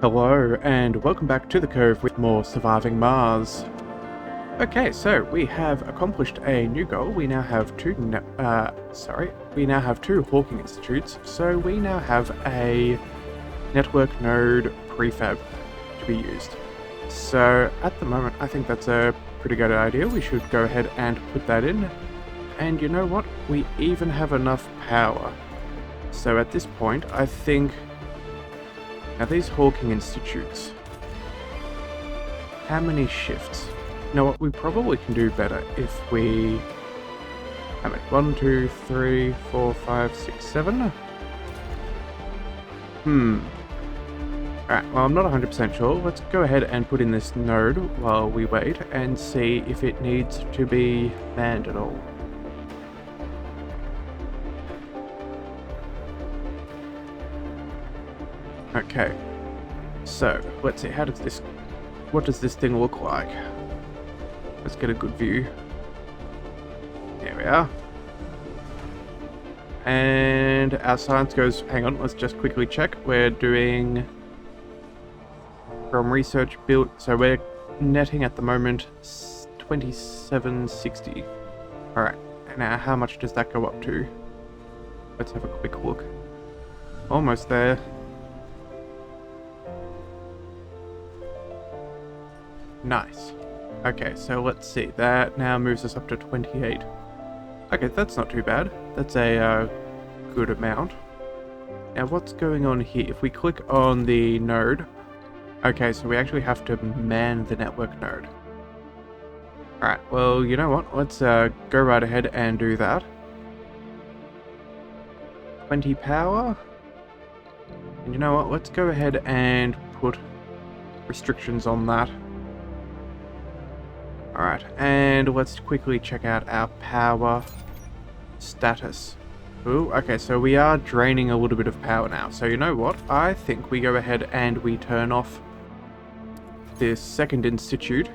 Hello, and welcome back to the Cove with more Surviving Mars. Okay, so we have accomplished a new goal. We now have we now have two Hawking Institutes, so we now have a network node prefab to be used. So at the moment, I think that's a pretty good idea. We should go ahead and put that in. And you know what? We even have enough power. So at this point, I think... Now these Hawking Institutes, how many shifts? You know what, we probably can do better if we... How many? 1, 2, 3, 4, 5, 6, 7? Alright, well I'm not 100% sure. Let's go ahead and put in this node while we wait and see if it needs to be manned at all. Okay, so let's see, what does this thing look like? Let's get a good view. There we are. And our science goes, hang on, let's just quickly check. We're doing from research built, so we're netting at the moment 2760. Alright, now how much does that go up to? Let's have a quick look. Almost there. Nice. Okay, so let's see. That now moves us up to 28. Okay, that's not too bad. That's a good amount. Now, what's going on here? If we click on the node... Okay, so we actually have to man the network node. Alright, well, you know what? Let's go right ahead and do that. 20 power. And you know what? Let's go ahead and put restrictions on that. Alright, and let's quickly check out our power status. Ooh, okay, so we are draining a little bit of power now. So you know what? I think we go ahead and we turn off this second institute.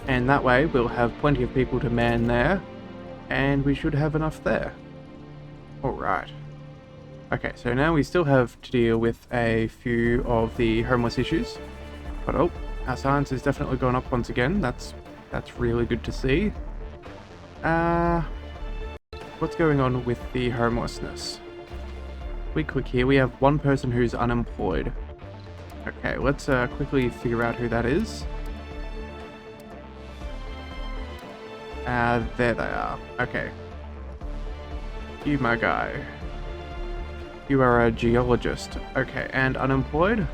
And that way we'll have plenty of people to man there. And we should have enough there. Alright. Okay, so now we still have to deal with a few of the homeless issues. But oh, our science has definitely gone up once again. That's really good to see. What's going on with the homelessness? We click here. We have one person who's unemployed. Okay, let's quickly figure out who that is. There they are. Okay. You, my guy. You are a geologist. Okay, and unemployed?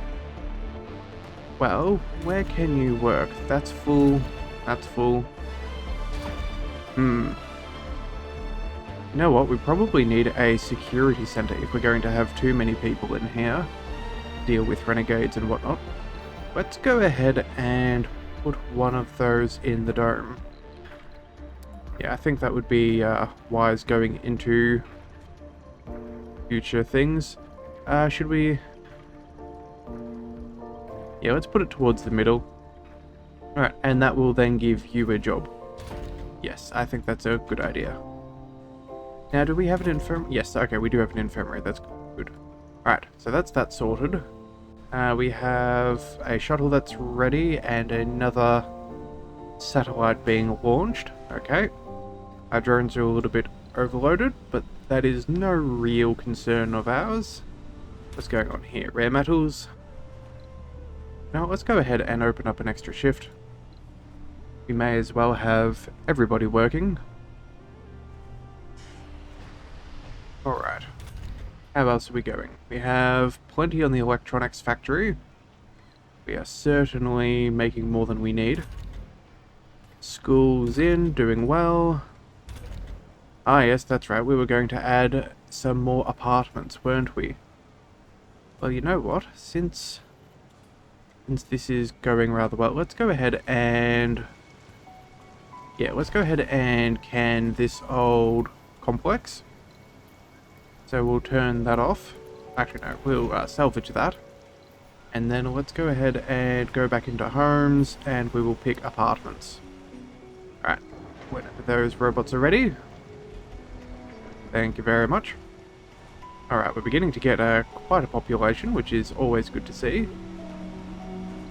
Well, where can you work? That's full. That's full. You know what? We probably need a security center if we're going to have too many people in here. Deal with renegades and whatnot. Let's go ahead and put one of those in the dome. Yeah, I think that would be wise going into future things. Should we... Yeah, let's put it towards the middle. Alright, and that will then give you a job. Yes, I think that's a good idea. Now, do we have an infirmary? Yes, okay, we do have an infirmary. That's good. Alright, so that's that sorted. We have a shuttle that's ready and another satellite being launched. Okay. Our drones are a little bit overloaded, but that is no real concern of ours. What's going on here? Rare metals. Now, let's go ahead and open up an extra shift. We may as well have everybody working. Alright. How else are we going? We have plenty on the electronics factory. We are certainly making more than we need. School's in, doing well. Ah yes, that's right, we were going to add some more apartments, weren't we? Well, you know what? Since this is going rather well, let's go ahead and... Yeah, let's go ahead and can this old complex. So we'll turn that off. Actually, no, we'll salvage that. And then let's go ahead and go back into homes, and we will pick apartments. Alright, whenever those robots are ready. Thank you very much. Alright, we're beginning to get quite a population, which is always good to see.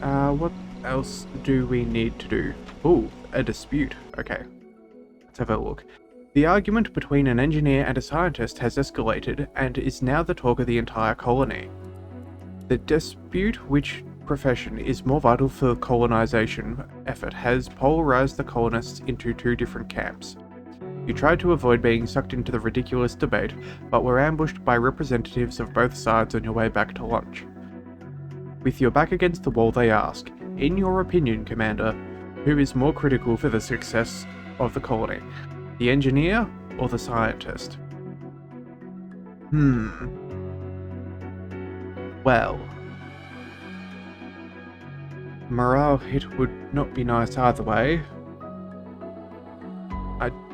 What else do we need to do? Ooh, a dispute. Okay, let's have a look. The argument between an engineer and a scientist has escalated and is now the talk of the entire colony. The dispute which profession is more vital for the colonization effort has polarized the colonists into two different camps. You tried to avoid being sucked into the ridiculous debate, but were ambushed by representatives of both sides on your way back to lunch. With your back against the wall, they ask, in your opinion, Commander, who is more critical for the success of the colony, the engineer or the scientist? Well, morale hit would not be nice either way.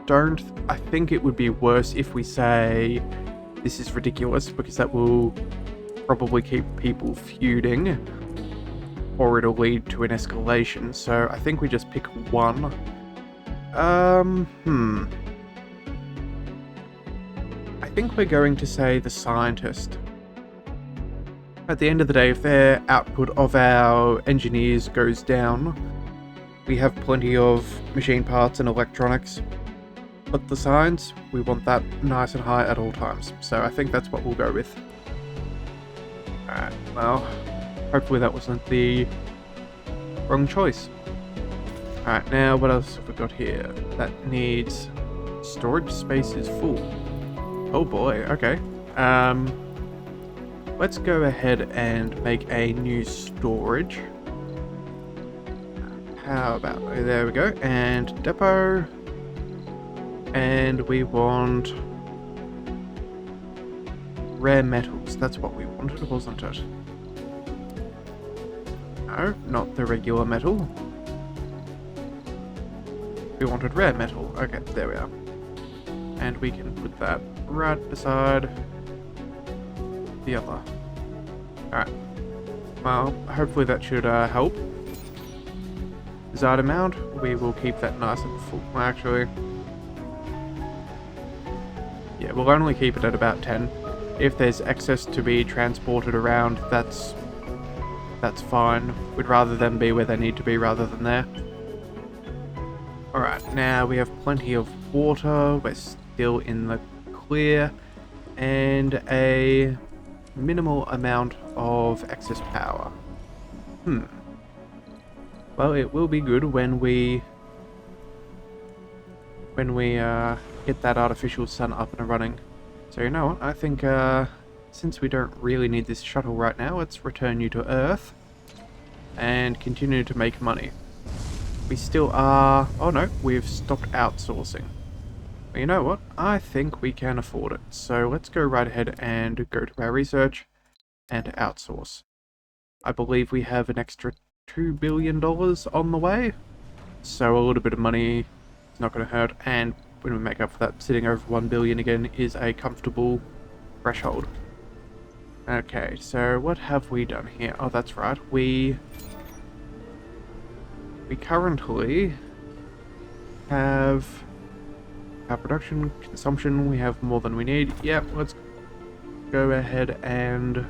I think it would be worse if we say this is ridiculous, because that will probably keep people feuding, or it'll lead to an escalation. So I think we just pick one. I think we're going to say the scientist. At the end of the day, if their output of our engineers goes down, we have plenty of machine parts and electronics. But the science, we want that nice and high at all times. So I think that's what we'll go with. Alright, well, hopefully that wasn't the wrong choice. Alright, now what else have we got here? That needs... storage space is full. Oh boy, okay. Let's go ahead and make a new storage. How about... there we go. And depot. And we want rare metals. That's what we wanted, wasn't it? No, not the regular metal. We wanted rare metal. Okay, there we are. And we can put that right beside the other. Alright. Well, hopefully that should help. Desired amount, we will keep that nice and full. Actually... yeah, we'll only keep it at about 10. If there's excess to be transported around, that's fine. We'd rather them be where they need to be rather than there. Alright, now we have plenty of water, we're still in the clear, and a minimal amount of excess power. Well, it will be good when we get that artificial sun up and running. So you know what, I think since we don't really need this shuttle right now, let's return you to Earth and continue to make money. We still are... oh no, we've stopped outsourcing. But you know what, I think we can afford it. So let's go right ahead and go to our research and outsource. I believe we have an extra $2 billion on the way, so a little bit of money is not going to hurt, and when we make up for that, sitting over 1 billion again is a comfortable threshold. Okay, so what have we done here? Oh, that's right, we currently have our production, consumption, we have more than we need. Yep, let's go ahead and...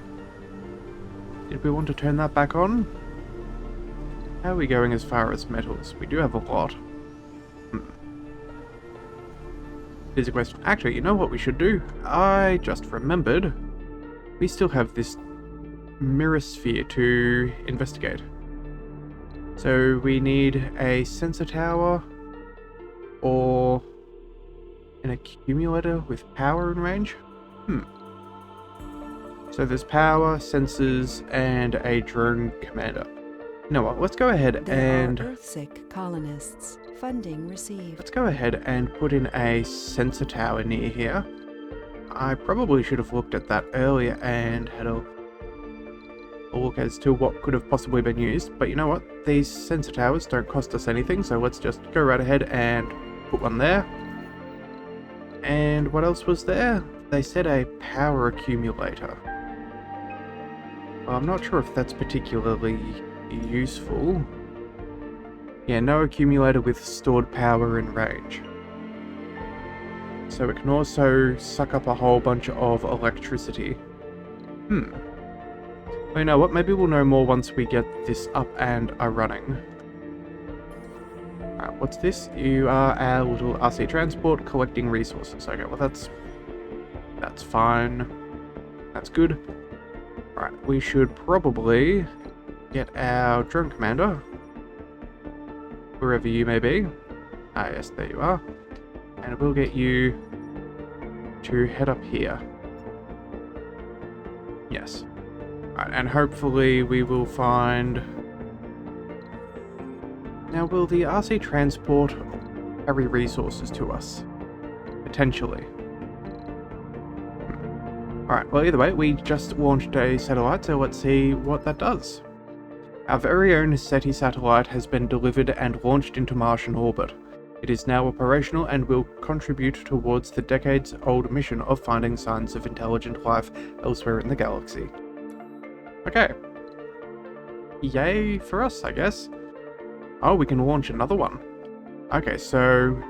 did we want to turn that back on? How are we going as far as metals? We do have a lot. Here's a question. Actually, you know what we should do? I just remembered. We still have this mirror sphere to investigate. So we need a sensor tower or an accumulator with power and range? So there's power, sensors, and a drone commander. You know what, let's go ahead and... there are Earthsick colonists. Funding received. Let's go ahead and put in a sensor tower near here. I probably should have looked at that earlier and had a look as to what could have possibly been used. But you know what, these sensor towers don't cost us anything, so let's just go right ahead and put one there. And what else was there? They said a power accumulator. Well, I'm not sure if that's particularly useful. Yeah, no accumulator with stored power and range. So it can also suck up a whole bunch of electricity. Well, you know what? Maybe we'll know more once we get this up and running. Alright, what's this? You are our little RC transport collecting resources. Okay, well that's fine. That's good. Alright, we should probably get our drone commander, wherever you may be. Ah, yes, there you are. And we'll get you to head up here. Yes. Alright, and hopefully we will find... Now, will the RC transport carry resources to us? Potentially. Alright, well either way, we just launched a satellite, so let's see what that does. Our very own SETI satellite has been delivered and launched into Martian orbit. It is now operational and will contribute towards the decades-old mission of finding signs of intelligent life elsewhere in the galaxy. Okay. Yay for us, I guess. Oh, we can launch another one. Okay, so...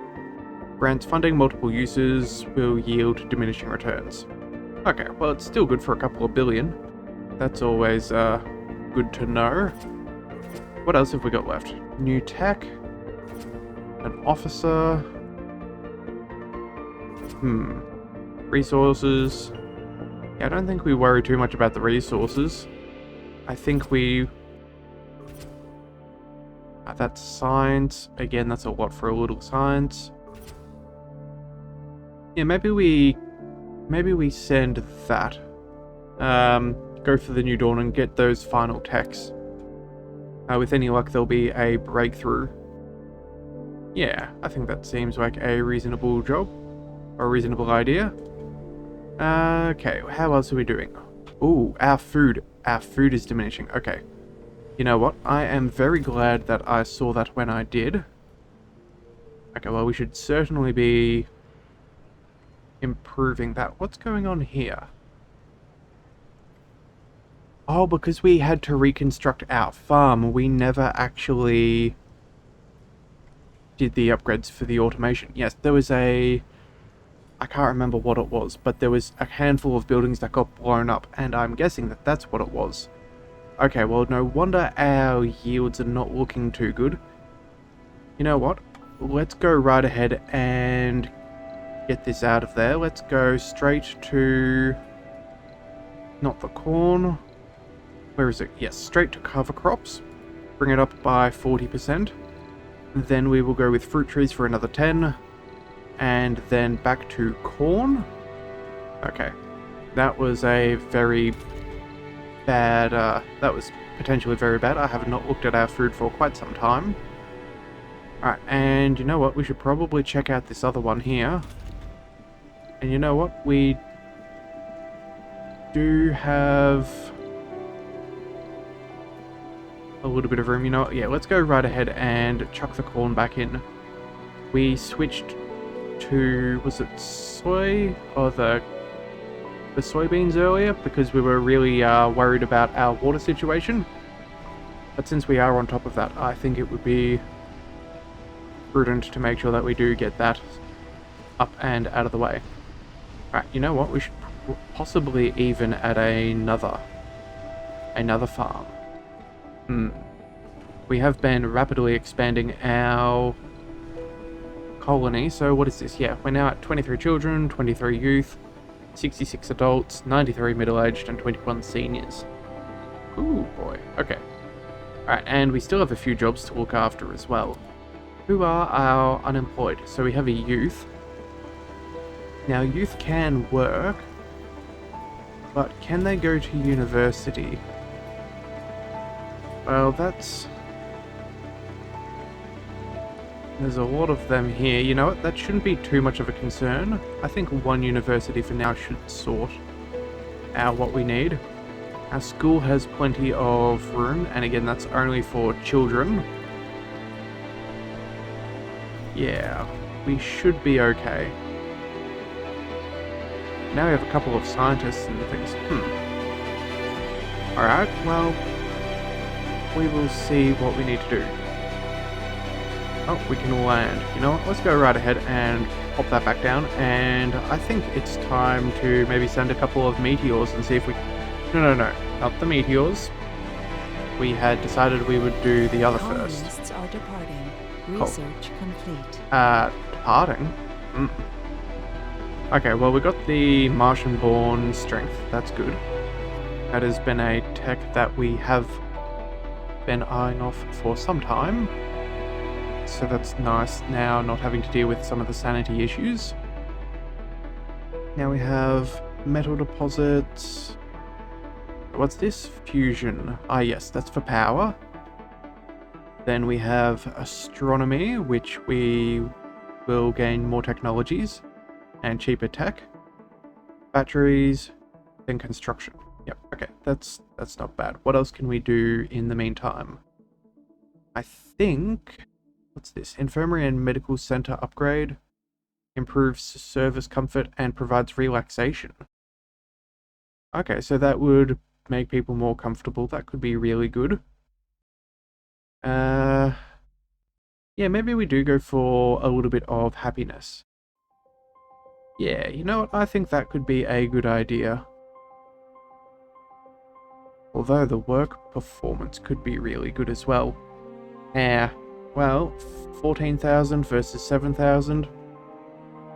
grants funding multiple uses will yield diminishing returns. Okay, well it's still good for a couple of billion. That's always, good to know. What else have we got left? New tech. An officer. Resources. Yeah, I don't think we worry too much about the resources. I think we... that's science. Again, that's a lot for a little science. Yeah, maybe we send that. Go for the New Dawn and get those final techs. With any luck, there'll be a breakthrough. Yeah, I think that seems like a reasonable job. Or a reasonable idea. Okay, how else are we doing? Ooh, our food. Our food is diminishing. Okay. You know what? I am very glad that I saw that when I did. Okay, well, we should certainly be improving that. What's going on here? Oh, because we had to reconstruct our farm, we never actually did the upgrades for the automation. Yes, there was a... I can't remember what it was, but there was a handful of buildings that got blown up, and I'm guessing that that's what it was. Okay, well, no wonder our yields are not looking too good. You know what? Let's go right ahead and get this out of there. Let's go straight to... not the corn. Where is it? Yes, straight to cover crops. Bring it up by 40%. Then we will go with fruit trees for another 10. And then back to corn. Okay. That was a very bad... that was potentially very bad. I have not looked at our food for quite some time. Alright, and you know what? We should probably check out this other one here. And you know what? We do have a little bit of room. You know what? Yeah, let's go right ahead and chuck the corn back in. We switched to... was it soy? Or the soybeans earlier? Because we were really worried about our water situation. But since we are on top of that, I think it would be prudent to make sure that we do get that up and out of the way. Alright, you know what? We should possibly even add another farm. We have been rapidly expanding our colony, so what is this? Yeah, we're now at 23 children, 23 youth, 66 adults, 93 middle-aged, and 21 seniors. Ooh, boy. Okay. Alright, and we still have a few jobs to look after as well. Who are our unemployed? So we have a youth. Now, youth can work, but can they go to university? Well, that's... there's a lot of them here. You know what? That shouldn't be too much of a concern. I think one university for now should sort out what we need. Our school has plenty of room, and again, that's only for children. Yeah, we should be okay. Now we have a couple of scientists and things. Alright, well, we will see what we need to do. Oh, we can land. You know what? Let's go right ahead and pop that back down, and I think it's time to maybe send a couple of meteors and see if we... No, not the meteors. We had decided we would do the other first. Colonists are departing. Cool. Research complete. Departing? Okay, well, we got the Martian-born strength. That's good. That has been a tech that we have been eyeing off for some time. So that's nice now, not having to deal with some of the sanity issues. Now we have metal deposits. What's this? Fusion. Ah, yes, that's for power. Then we have astronomy, which we will gain more technologies and cheaper tech. Batteries, then construction. Yep, okay, that's not bad. What else can we do in the meantime? I think... What's this? Infirmary and medical center upgrade. Improves service comfort and provides relaxation. Okay, so that would make people more comfortable. That could be really good. Yeah, maybe we do go for a little bit of happiness. Yeah, you know what? I think that could be a good idea. Although the work performance could be really good as well. Well, 14,000 versus 7,000.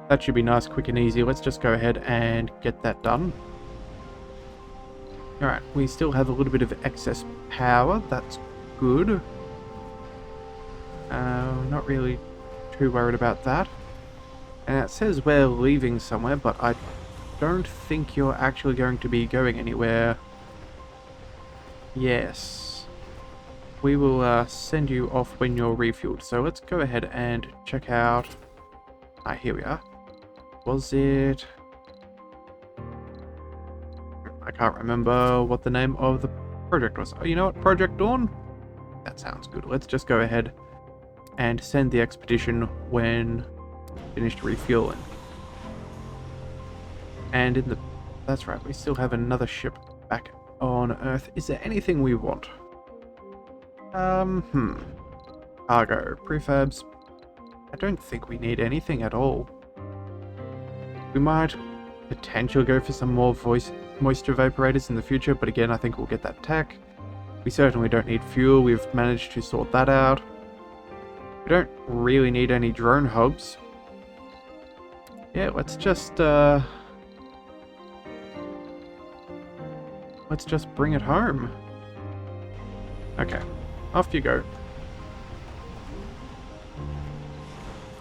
That should be nice, quick and easy. Let's just go ahead and get that done. Alright, we still have a little bit of excess power. That's good. Not really too worried about that. And it says we're leaving somewhere, but I don't think you're actually going to be going anywhere. Yes. We will send you off when you're refueled. So let's go ahead and check out... Ah, here we are. Was it... I can't remember what the name of the project was. Oh, you know what? Project Dawn? That sounds good. Let's just go ahead and send the expedition when finished refueling. And in the... That's right, we still have another ship back on Earth. Is there anything we want? Cargo, prefabs. I don't think we need anything at all. We might potentially go for some more moisture evaporators in the future, but again, I think we'll get that tech. We certainly don't need fuel. We've managed to sort that out. We don't really need any drone hubs. Yeah, let's just bring it home. Okay. Off you go.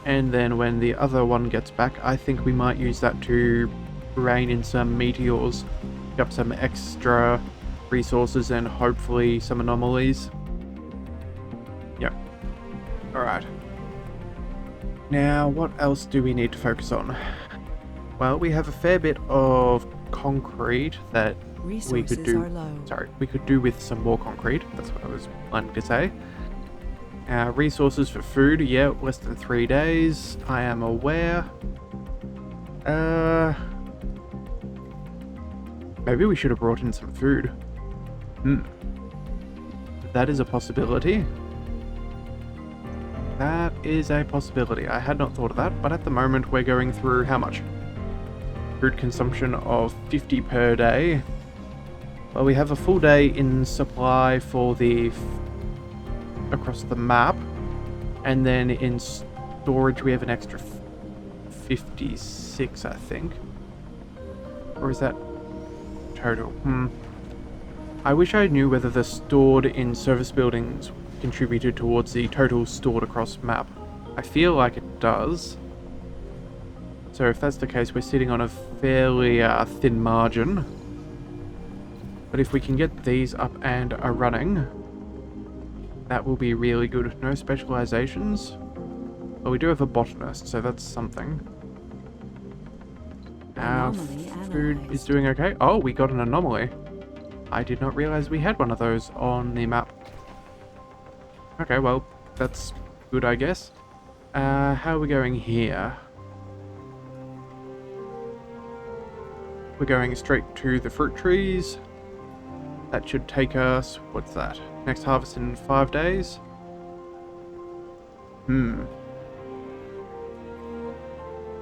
And then when the other one gets back, I think we might use that to rain in some meteors, pick up some extra resources and hopefully some anomalies. Yep. Alright. Now, what else do we need to focus on? Well, we have a fair bit of concrete that we could do. Are low. Sorry, we could do with some more concrete. That's what I was planning to say. Resources for food, yeah, less than 3 days. I am aware. Maybe we should have brought in some food. That is a possibility. That is a possibility. I had not thought of that, but at the moment we're going through how much? Food consumption of 50 per day. Well, we have a full day in supply for the across the map, and then in storage we have an extra 56, I think. Or is that total? I wish I knew whether the stored in service buildings contributed towards the total stored across map. I feel like it does. So if that's the case, we're sitting on a fairly thin margin. But if we can get these up and running, that will be really good. No specializations. Well, we do have a botanist, so that's something. Our food is doing okay. Oh, we got an anomaly. I did not realize we had one of those on the map. Okay, well, that's good, I guess. How are we going here? We're going straight to the fruit trees. That should take us, what's that? Next harvest in 5 days?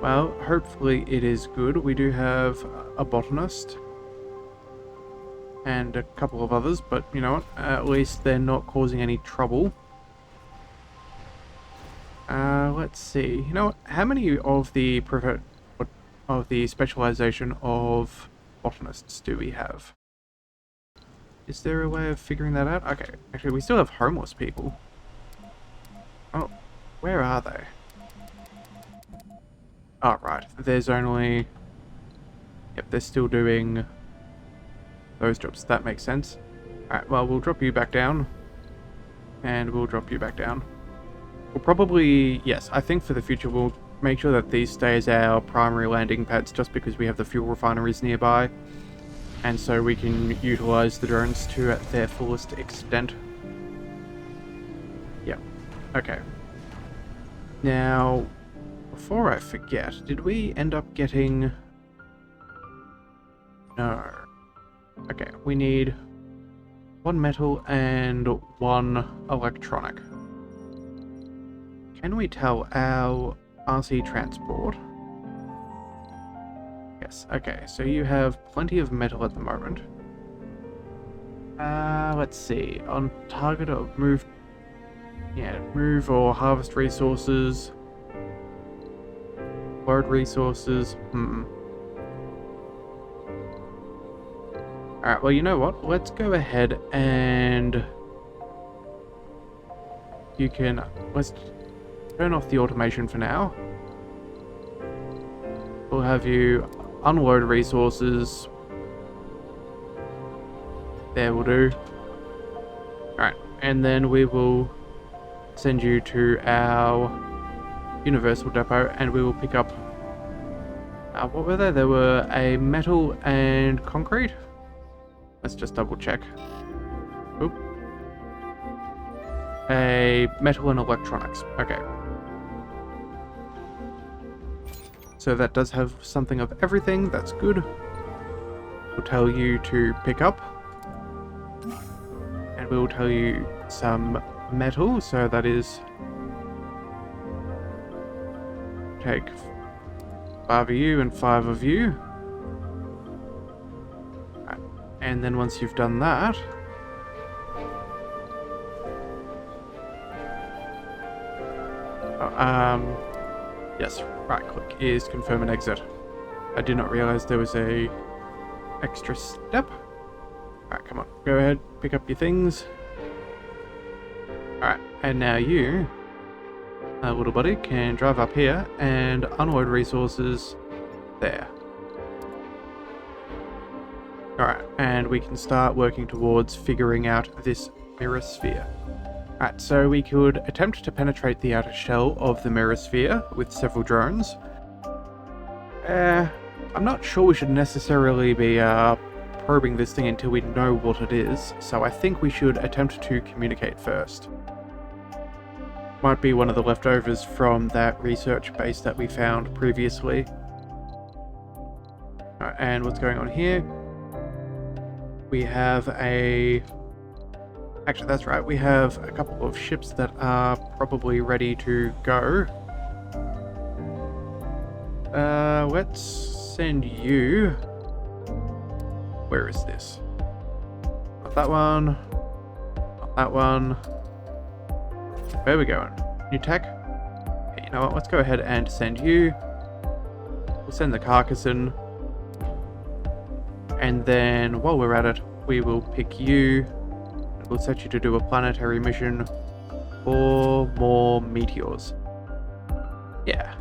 Well, hopefully it is good. We do have a botanist and a couple of others, but you know what? At least they're not causing any trouble. Let's see. You know what? How many of the specialization of botanists do we have? Is there a way of figuring that out? Okay, actually, we still have homeless people. Oh, where are they? Oh, right. There's only... Yep, they're still doing those jobs. That makes sense. Alright, well, we'll drop you back down. And we'll drop you back down. We'll probably... Yes, I think for the future we'll make sure that these stay as our primary landing pads just because we have the fuel refineries nearby. And so we can utilize the drones to their fullest extent. Yep. Okay. Now... Before I forget, did we end up getting... No. Okay, we need 1 metal and 1 electronic. Can we tell our RC transport? Yes, okay, so you have plenty of metal at the moment. Let's see, on target of move... Yeah, move or harvest resources... Load resources. Alright, well, you know what? Let's go ahead and... Let's turn off the automation for now. We'll have you unload resources. There will do. Alright, and then we will send you to our Universal Depot, and we will pick up... what were they? There were a metal and concrete? Let's just double check. Oop. A metal and electronics. Okay. So that does have something of everything. That's good. We'll tell you to pick up. And we will tell you some metal, so that is... Take 5 of you and 5 of you. Right. And then once you've done that... yes, right click is confirm and exit. I did not realize there was a extra step. Alright, come on, go ahead, pick up your things. Alright, and now you... little buddy can drive up here and unload resources there. Alright, and we can start working towards figuring out this mirror sphere. Alright, so we could attempt to penetrate the outer shell of the mirror sphere with several drones. I'm not sure we should necessarily be probing this thing until we know what it is, so I think we should attempt to communicate first. Might be one of the leftovers from that research base that we found previously. Alright, and what's going on here? We have a... Actually, that's right. We have a couple of ships that are probably ready to go. Let's send you... Where is this? Not that one. Not that one. Where are we going? New tech? Okay, you know what? Let's go ahead and send you. We'll send the Carcasson. And then, while we're at it, we will pick you. And we'll set you to do a planetary mission for more meteors. Yeah.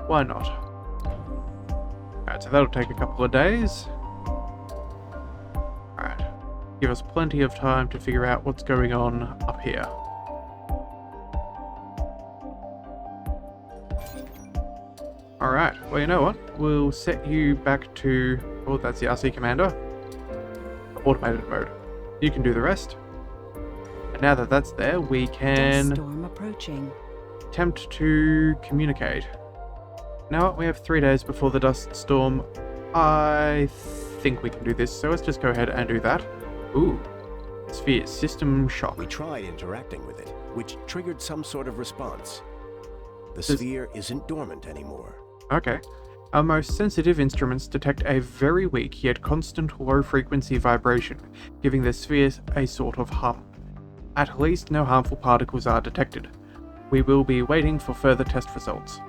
Why not? Alright, so that'll take a couple of days. Alright. Give us plenty of time to figure out what's going on up here. Alright, well, you know what? We'll set you back to... Oh, that's the RC Commander. Automated mode. You can do the rest. And now that that's there, we can... Storm approaching. Attempt to communicate. Now what? We have 3 days before the dust storm. I think we can do this, so let's just go ahead and do that. Ooh. Sphere system shock. We tried interacting with it, which triggered some sort of response. The sphere isn't dormant anymore. Okay. Our most sensitive instruments detect a very weak yet constant low-frequency vibration, giving the sphere a sort of hum. At least no harmful particles are detected. We will be waiting for further test results.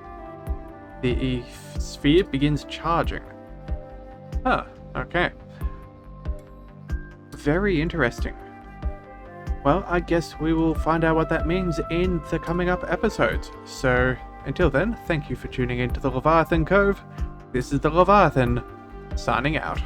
The sphere begins charging. Huh, okay. Very interesting. Well, I guess we will find out what that means in the coming up episodes. So, until then, thank you for tuning in to the Leviathan Cove. This is the Leviathan, signing out.